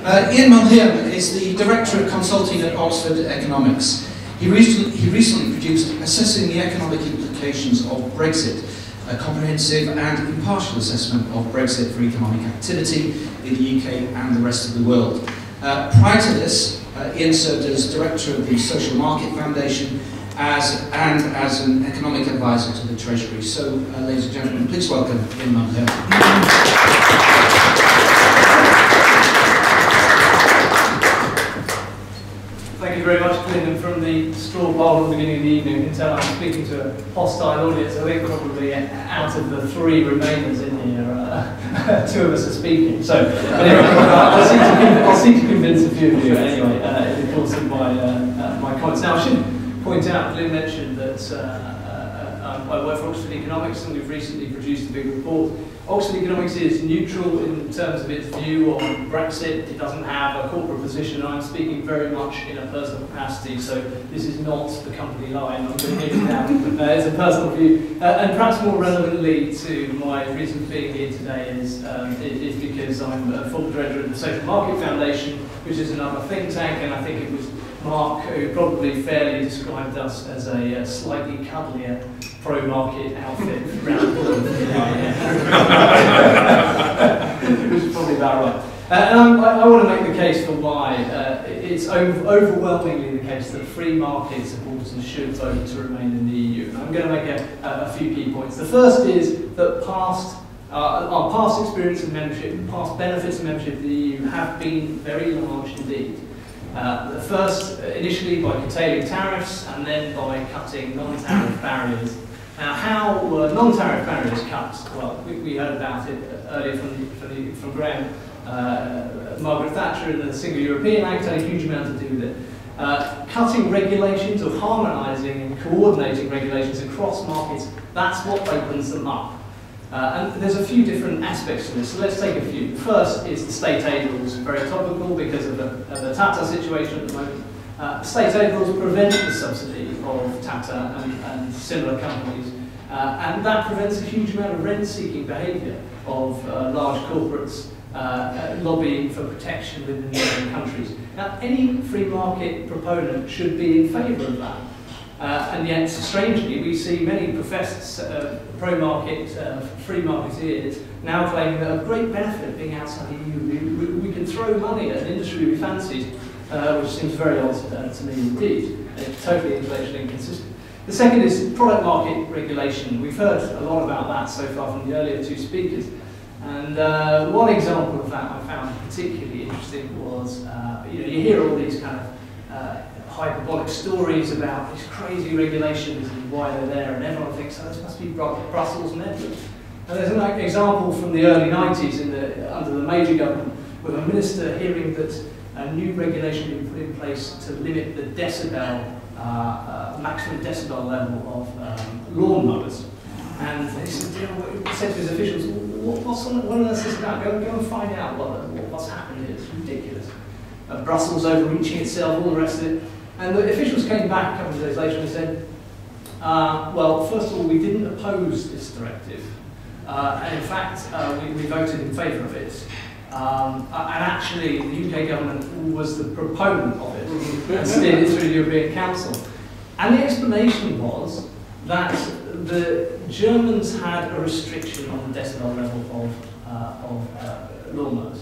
Ian Mulheirn is the Director of Consulting at Oxford Economics. He recently produced Assessing the Economic Implications of Brexit, a comprehensive and impartial assessment of Brexit for economic activity in the UK and the rest of the world. Prior to this, Ian served as Director of the Social Market Foundation and as an economic advisor to the Treasury. So, ladies and gentlemen, please welcome Ian Mulheirn. Thank you very much, Glyn, and from the straw poll at the beginning of the evening, you can tell I'm speaking to a hostile audience. I think probably out of the three remainers in here, two of us are speaking. So, anyway, I'll seek to convince a few of you anyway in the course of my comments. Now, I should point out, Glyn mentioned that I work for Oxford Economics, and we've recently produced a big report. Oxford Economics is neutral in terms of its view on Brexit. It doesn't have a corporate position. I'm speaking very much in a personal capacity, so this is not the company line. I'm going to give it down. It's a personal view. And perhaps more relevantly to my reason for being here today is because I'm a full director of the Social Market Foundation, which is another think tank, and I think it was Mark who probably fairly described us as a slightly cuddlier pro-market outfit around the world. Which is probably about right. And I want to make the case for why it's overwhelmingly the case that free market supporters should vote to remain in the EU. And I'm going to make a few key points. The first is that our past experience of membership, past benefits of membership of the EU have been very large indeed. The first, initially by curtailing tariffs and then by cutting non-tariff barriers. Now, how were non-tariff barriers cut? Well, we heard about it earlier from Graham. Margaret Thatcher and the Single European Act had a huge amount to do with it. Cutting regulations or harmonising and coordinating regulations across markets, that's what opens them up. And there's a few different aspects to this, so let's take a few. The first is the state aid rules, very topical because of the Tata situation at the moment. State aid rules prevent the subsidy of Tata and similar companies, and that prevents a huge amount of rent-seeking behaviour of large corporates lobbying for protection within their own countries. Now, any free market proponent should be in favour of that. And yet, strangely, we see many professed pro-market, free marketeers now claiming that a great benefit of being outside the EU, we can throw money at an industry we fancied, which seems very odd to me indeed. It's totally intellectually inconsistent. The second is product market regulation. We've heard a lot about that so far from the earlier two speakers. And one example of that I found particularly interesting was, you hear all these kind of hyperbolic stories about these crazy regulations and why they're there, and everyone thinks, oh, this must be Brussels Netherlands. And there's an example from the early 90s under the Major government, with a minister hearing that a new regulation had been put in place to limit the decibel, maximum decibel level of lawnmowers. And he said to his officials, what on earth is this about? Go and find out what's happened here. It's ridiculous. Brussels overreaching itself, all the rest of it. And the officials came back a couple of days later and said, well, first of all, we didn't oppose this directive. And in fact, we voted in favour of it. And actually, the UK government was the proponent of it and steered it through the European Council. And the explanation was that the Germans had a restriction on the decibel level of lawnmowers.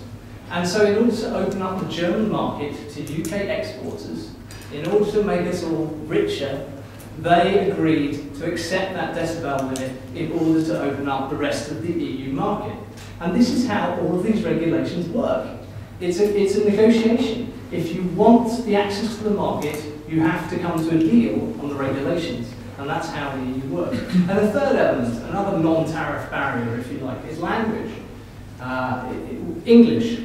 And so in order to open up the German market to UK exporters, in order to make us all richer, they agreed to accept that decibel limit in order to open up the rest of the EU market. And this is how all of these regulations work. It's a negotiation. If you want the access to the market, you have to come to a deal on the regulations. And that's how the EU works. And the third element, another non-tariff barrier, if you like, is language. English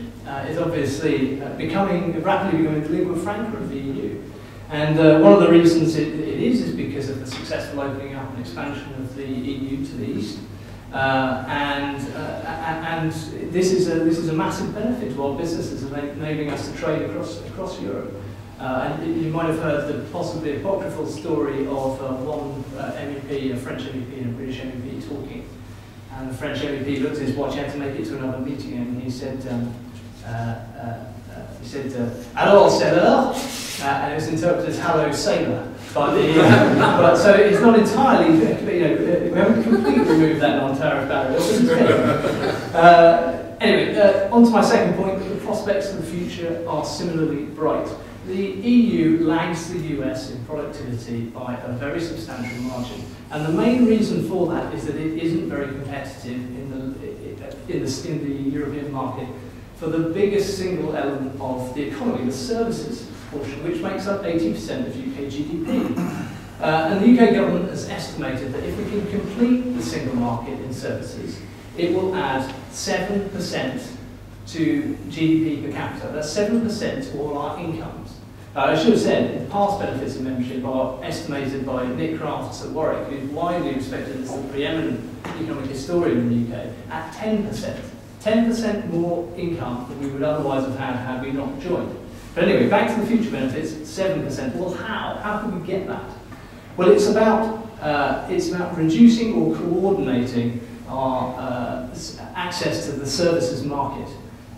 is obviously rapidly becoming the lingua franca of the EU. And one of the reasons it is because of the successful opening up and expansion of the EU to the east. And this is a massive benefit to our businesses, enabling us to trade across Europe. And you might have heard the possibly apocryphal story of one MEP, a French MEP and a British MEP talking. And the French MEP looked at his watch, he had to make it to another meeting, and he said, said, "Alors, sailor," and it was interpreted as "Hello, sailor." But, but so it's not entirely, we haven't completely removed that non-tariff barrier. Anyway, on to my second point, the prospects of the future are similarly bright. The EU lags the US in productivity by a very substantial margin. And the main reason for that is that it isn't very competitive in the European market for the biggest single element of the economy, the services portion, which makes up 80% of UK GDP. And the UK government has estimated that if we can complete the single market in services, it will add 7% to GDP per capita. That's 7% to all our incomes. I should have said, the past benefits of membership are estimated by Nick Crafts at Warwick, who is widely respected as the preeminent economic historian in the UK, at 10%. 10% more income than we would otherwise have had we not joined. But anyway, back to the future benefits, 7%. Well, how? How can we get that? Well, it's about reducing or coordinating our access to the services market.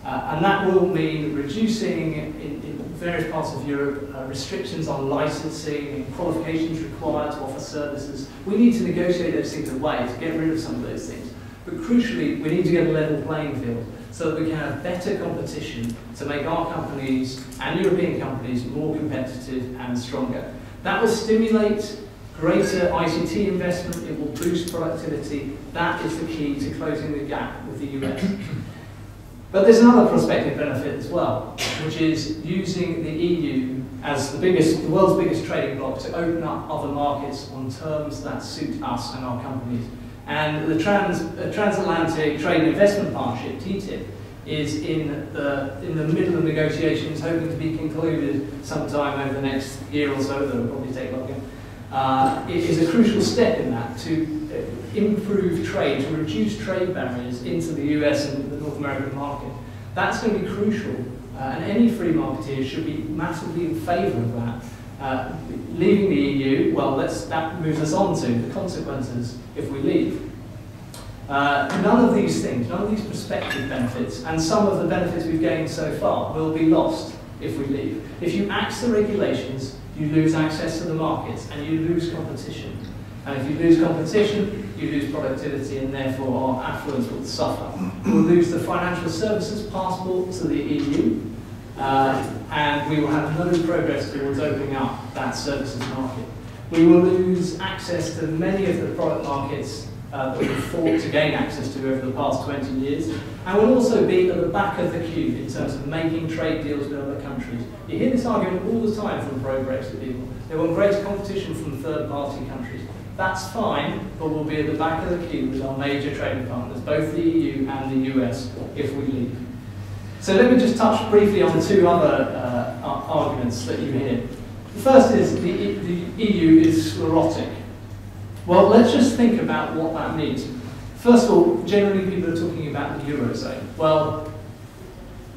And that will mean reducing, in various parts of Europe, restrictions on licensing and qualifications required to offer services. We need to negotiate those things away to get rid of some of those things. But crucially, we need to get a level playing field so that we can have better competition to make our companies and European companies more competitive and stronger. That will stimulate greater ICT investment, it will boost productivity. That is the key to closing the gap with the US. But there's another prospective benefit as well, which is using the EU as the world's biggest trading bloc to open up other markets on terms that suit us and our companies. And the Transatlantic Trade and Investment Partnership, TTIP, is in the middle of negotiations, hoping to be concluded sometime over the next year or so, though it'll probably take longer. It is a crucial step in that to improve trade, to reduce trade barriers into the US and the North American market. That's going to be crucial, and any free marketeer should be massively in favour of that. Leaving the EU, well, that moves us on to the consequences if we leave. None of these things, none of these prospective benefits, and some of the benefits we've gained so far will be lost if we leave. If you axe the regulations, you lose access to the markets and you lose competition. And if you lose competition, you lose productivity and therefore our affluence will suffer. We'll lose the financial services passport to the EU and we will have no progress towards opening up that services market. We will lose access to many of the product markets that we've fought to gain access to over the past 20 years, and we'll also be at the back of the queue in terms of making trade deals with other countries. You hear this argument all the time from pro-Brexit people. They want greater competition from third-party countries. That's fine, but we'll be at the back of the queue with our major trading partners, both the EU and the US, if we leave. So let me just touch briefly on two other arguments that you hear. The first is the EU is sclerotic. Well, let's just think about what that means. First of all, generally people are talking about the Eurozone. Well,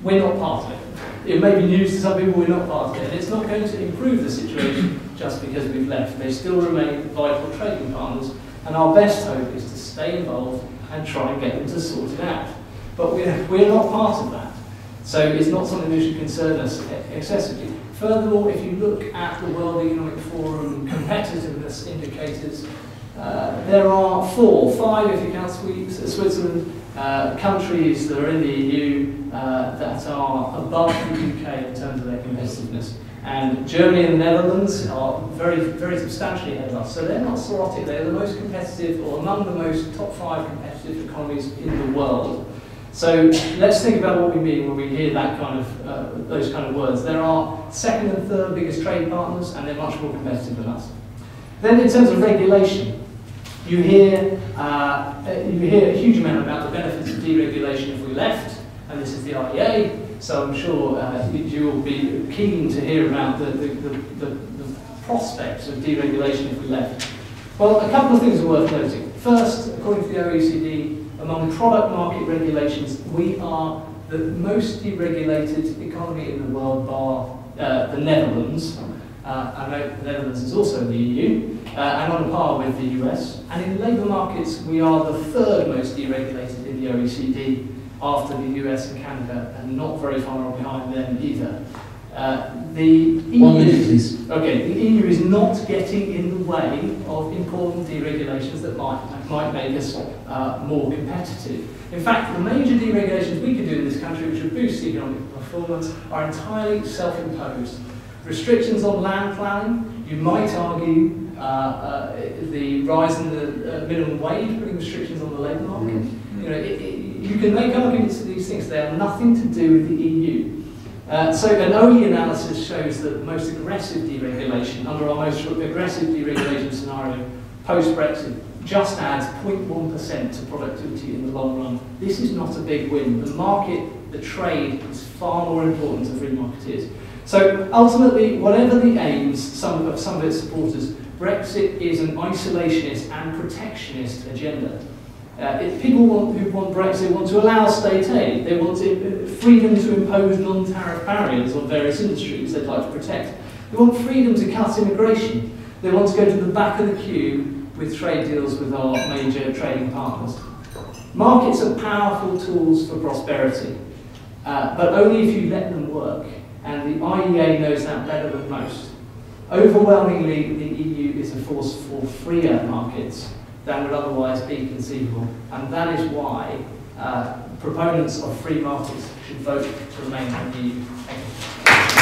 we're not part of it. It may be news to some people, we're not part of it. And it's not going to improve the situation just because we've left. They still remain vital trading partners, and our best hope is to stay involved and try and get them to sort it out. But we're not part of that. So it's not something that should concern us excessively. Furthermore, if you look at the World Economic Forum competitiveness indicators, there are 5 if you count Switzerland, countries that are in the EU that are above the UK in terms of their competitiveness. And Germany and the Netherlands are very, very substantially ahead of us. So they're not sclerotic, they're the most competitive, or among the most top 5 competitive economies in the world. So let's think about what we mean when we hear that kind of, those kind of words. There are second and third biggest trade partners, and they're much more competitive than us. Then in terms of regulation, you hear a huge amount about the benefits of deregulation if we left, and this is the REA, so I'm sure you will be keen to hear about the prospects of deregulation if we left. Well, a couple of things are worth noting. First, according to the OECD, among product market regulations, we are the most deregulated economy in the world, bar the Netherlands. I know the Netherlands is also in the EU, and on par with the US. And in labour markets, we are the 3rd most deregulated in the OECD, after the US and Canada, and not very far behind them either. The EU, 1 minute, please. Okay, the EU is not getting in the way of important deregulations that might make us more competitive. In fact, the major deregulations we could do in this country, which would boost economic performance, are entirely self-imposed. Restrictions on land planning, you might argue the rise in the minimum wage, putting restrictions on the labour market. You know, you can make arguments for these things. They have nothing to do with the EU. So an OE analysis shows that the most aggressive deregulation, under our most aggressive deregulation scenario, post-Brexit, just adds 0.1% to productivity in the long run. This is not a big win. The market, the trade, is far more important to free marketeers. So ultimately, whatever the aims, some of its supporters, Brexit is an isolationist and protectionist agenda. People who want Brexit want to allow state aid. They want freedom to impose non-tariff barriers on various industries they'd like to protect. They want freedom to cut immigration. They want to go to the back of the queue with trade deals with our major trading partners. Markets are powerful tools for prosperity, but only if you let them work. And the IEA knows that better than most. Overwhelmingly, the EU is a force for freer markets than would otherwise be conceivable. And that is why proponents of free markets should vote to remain in the EU. Thank you.